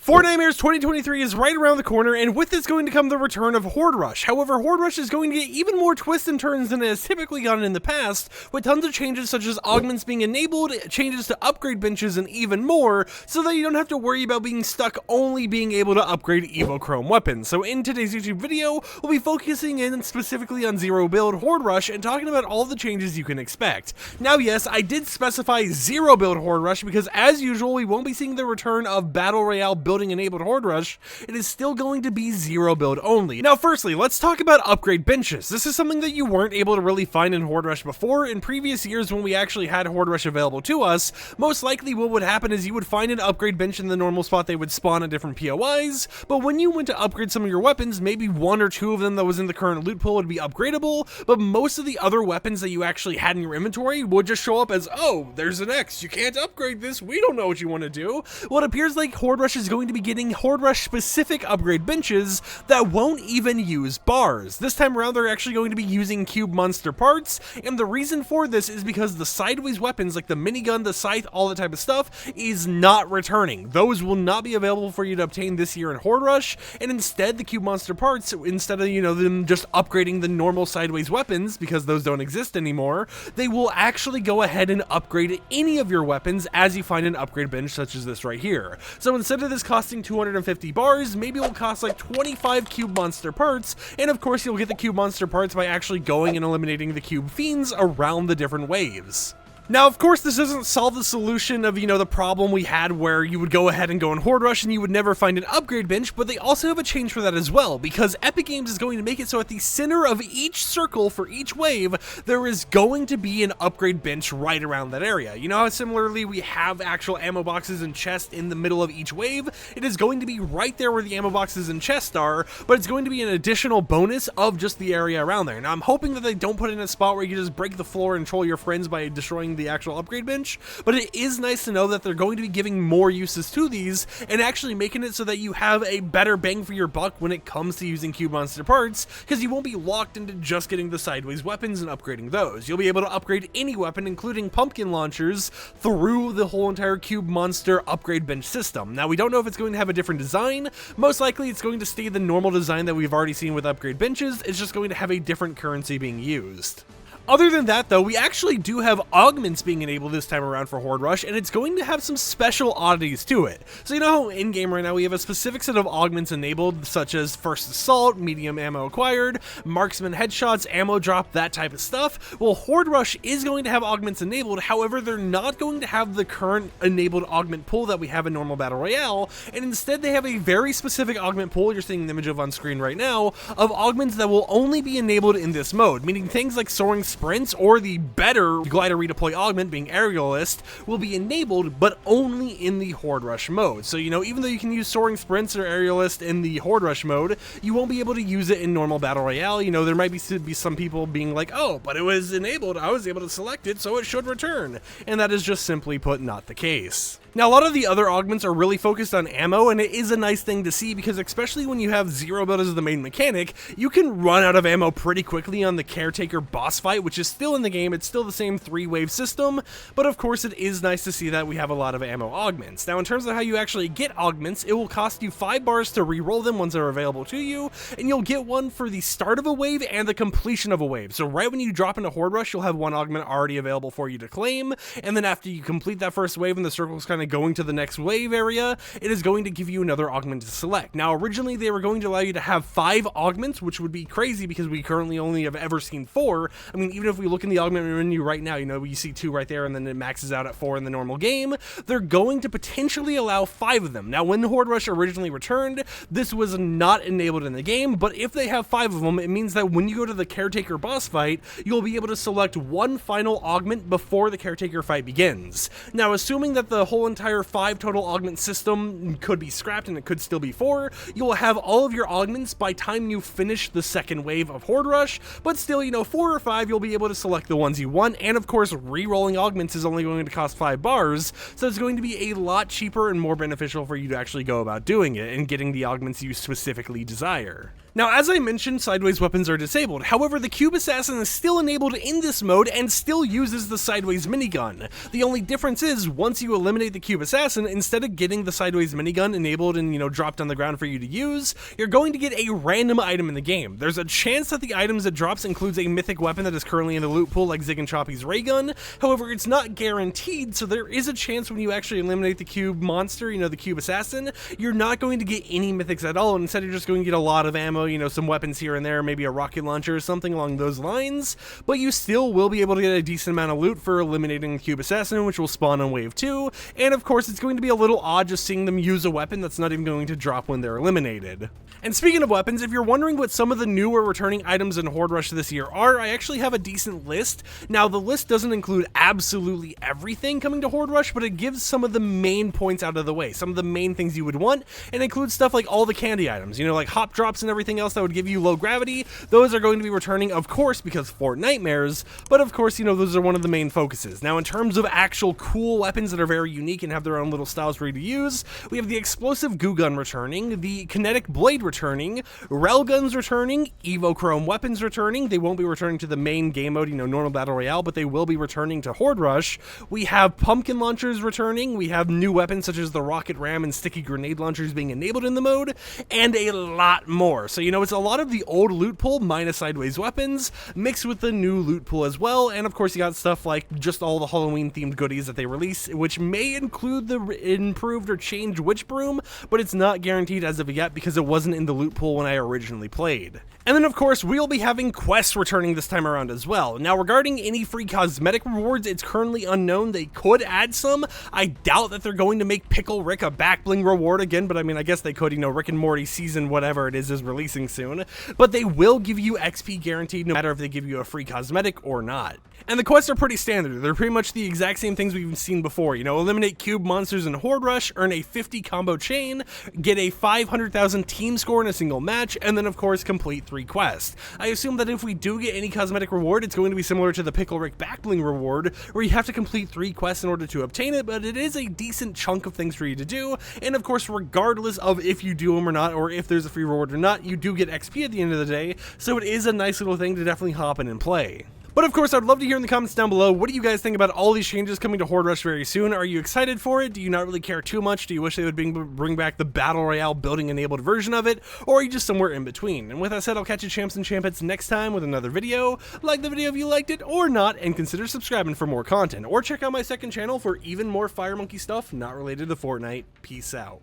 Fortnitemares 2023 is right around the corner, and with this going to come the return of Horde Rush. However, Horde Rush is going to get even more twists and turns than it has typically gotten in the past, with tons of changes such as augments being enabled, changes to upgrade benches, and even more, so that you don't have to worry about being stuck only being able to upgrade Evo Chrome weapons. So in today's YouTube video, we'll be focusing in specifically on zero build Horde Rush and talking about all the changes you can expect. Now yes, I did specify zero build Horde Rush because as usual, we won't be seeing the return of Battle Royale building enabled Horde Rush. It is still going to be zero build only. Now firstly, let's talk about upgrade benches. This is something that you weren't able to really find in Horde Rush before. In previous years when we actually had Horde Rush available to us, most likely what would happen is you would find an upgrade bench in the normal spot. They would spawn at different POIs, but when you went to upgrade some of your weapons, maybe one or two of them that was in the current loot pool would be upgradable, but most of the other weapons that you actually had in your inventory would just show up as, oh, there's an X, you can't upgrade this, we don't know what you want to do. Well, it appears like Horde Rush is going to be getting Horde Rush specific upgrade benches that won't even use bars. This time around, they're actually going to be using cube monster parts, and the reason for this is because the sideways weapons like the minigun, the scythe, all that type of stuff is not returning. Those will not be available for you to obtain this year in Horde Rush, and instead the cube monster parts, instead of them just upgrading the normal sideways weapons because those don't exist anymore, they will actually go ahead and upgrade any of your weapons as you find an upgrade bench such as this right here. So instead of this costing 250 bars, maybe it will cost like 25 cube monster parts, and of course you'll get the cube monster parts by actually going and eliminating the cube fiends around the different waves. Now, of course, this doesn't solve the solution of, the problem we had where you would go ahead and go in Horde Rush and you would never find an upgrade bench, but they also have a change for that as well, because Epic Games is going to make it so at the center of each circle for each wave, there is going to be an upgrade bench right around that area. You know how similarly we have actual ammo boxes and chests in the middle of each wave? It is going to be right there where the ammo boxes and chests are, but it's going to be an additional bonus of just the area around there. Now, I'm hoping that they don't put it in a spot where you just break the floor and troll your friends by destroying the actual upgrade bench, but it is nice to know that they're going to be giving more uses to these and actually making it so that you have a better bang for your buck when it comes to using cube monster parts, because you won't be locked into just getting the sideways weapons and upgrading those. You'll be able to upgrade any weapon, including pumpkin launchers, through the whole entire cube monster upgrade bench system. Now, we don't know if it's going to have a different design. Most likely it's going to stay the normal design that we've already seen with upgrade benches. It's just going to have a different currency being used. Other than that, though, we actually do have augments being enabled this time around for Horde Rush, and it's going to have some special oddities to it. So you know how in-game right now we have a specific set of augments enabled, such as First Assault, medium ammo acquired, marksman headshots, ammo drop, that type of stuff? Well, Horde Rush is going to have augments enabled, however, they're not going to have the current enabled augment pool that we have in normal Battle Royale, and instead they have a very specific augment pool, you're seeing an image of on screen right now, of augments that will only be enabled in this mode, meaning things like soaring sprints or the better glider redeploy augment being aerialist will be enabled, but only in the Horde Rush mode. So even though you can use soaring sprints or aerialist in the Horde Rush mode, you won't be able to use it in normal Battle Royale. There might be some people being like, oh, but it was enabled, I was able to select it, so it should return, and that is just simply put not the case. Now, a lot of the other augments are really focused on ammo, and it is a nice thing to see because especially when you have zero build as the main mechanic, you can run out of ammo pretty quickly on the Caretaker boss fight, which is still in the game. It's still the same 3-wave system, but of course it is nice to see that we have a lot of ammo augments. Now, in terms of how you actually get augments, it will cost you 5 bars to re-roll them once they're available to you, and you'll get one for the start of a wave and the completion of a wave. So right when you drop into Horde Rush, you'll have one augment already available for you to claim, and then after you complete that first wave and the circle's kind of going to the next wave area, it is going to give you another augment to select. Now, originally they were going to allow you to have 5 augments, which would be crazy because we currently only have ever seen 4. I mean, even if we look in the augment menu right now, you see 2 right there and then it maxes out at 4 in the normal game. They're going to potentially allow 5 of them. Now, when Horde Rush originally returned, this was not enabled in the game, but if they have 5 of them, it means that when you go to the Caretaker boss fight, you'll be able to select one final augment before the Caretaker fight begins. Now, assuming that the whole entire 5 total augment system could be scrapped and it could still be 4, you will have all of your augments by time you finish the second wave of Horde Rush, but still, 4 or 5, you'll be able to select the ones you want, and of course, re-rolling augments is only going to cost 5 bars, so it's going to be a lot cheaper and more beneficial for you to actually go about doing it and getting the augments you specifically desire. Now, as I mentioned, sideways weapons are disabled. However, the Cube Assassin is still enabled in this mode and still uses the sideways minigun. The only difference is, once you eliminate the Cube Assassin, instead of getting the sideways minigun enabled and, dropped on the ground for you to use, you're going to get a random item in the game. There's a chance that the items it drops includes a mythic weapon that is currently in the loot pool, like Zig and Choppy's ray gun. However, it's not guaranteed, so there is a chance when you actually eliminate the Cube monster, the Cube Assassin, you're not going to get any mythics at all. Instead, you're just going to get a lot of ammo, some weapons here and there, maybe a rocket launcher or something along those lines, but you still will be able to get a decent amount of loot for eliminating the Cube Assassin, which will spawn on wave 2, and of course it's going to be a little odd just seeing them use a weapon that's not even going to drop when they're eliminated. And speaking of weapons, if you're wondering what some of the newer returning items in Horde Rush this year are, I actually have a decent list. Now, the list doesn't include absolutely everything coming to Horde Rush, but it gives some of the main points out of the way, some of the main things you would want, and includes stuff like all the candy items, like hop drops and everything else that would give you low gravity. Those are going to be returning, of course, because Fortnitemares, but of course, those are one of the main focuses. Now, in terms of actual cool weapons that are very unique and have their own little styles for you to use, we have the explosive goo gun returning, the kinetic blade returning, rel guns returning, evo chrome weapons returning. They won't be returning to the main game mode, normal battle royale, but they will be returning to Horde Rush. We have pumpkin launchers returning. We have new weapons such as the rocket ram and sticky grenade launchers being enabled in the mode, and a lot more. So, it's a lot of the old loot pool minus sideways weapons mixed with the new loot pool as well. And of course, you got stuff like just all the Halloween themed goodies that they release, which may include the improved or changed witch broom, but it's not guaranteed as of yet because it wasn't in the loot pool when I originally played. And then of course, we'll be having quests returning this time around as well. Now, regarding any free cosmetic rewards, it's currently unknown. They could add some. I doubt that they're going to make Pickle Rick a back bling reward again, but I guess they could, Rick and Morty season whatever it is releasing soon. But they will give you XP guaranteed no matter if they give you a free cosmetic or not. And the quests are pretty standard. They're pretty much the exact same things we've seen before. Eliminate cube monsters in Horde Rush, earn a 50 combo chain, get a 500,000 team score in a single match, and then of course complete 3 quests. I assume that if we do get any cosmetic reward, it's going to be similar to the Pickle Rick backbling reward, where you have to complete 3 quests in order to obtain it, but it is a decent chunk of things for you to do, and of course, regardless of if you do them or not, or if there's a free reward or not, you do get XP at the end of the day, so it is a nice little thing to definitely hop in and play. But of course, I'd love to hear in the comments down below, what do you guys think about all these changes coming to Horde Rush very soon? Are you excited for it? Do you not really care too much? Do you wish they would bring back the Battle Royale building enabled version of it? Or are you just somewhere in between? And with that said, I'll catch you champs and champettes next time with another video. Like the video if you liked it or not, and consider subscribing for more content. Or check out my second channel for even more FireMonkey stuff not related to Fortnite. Peace out.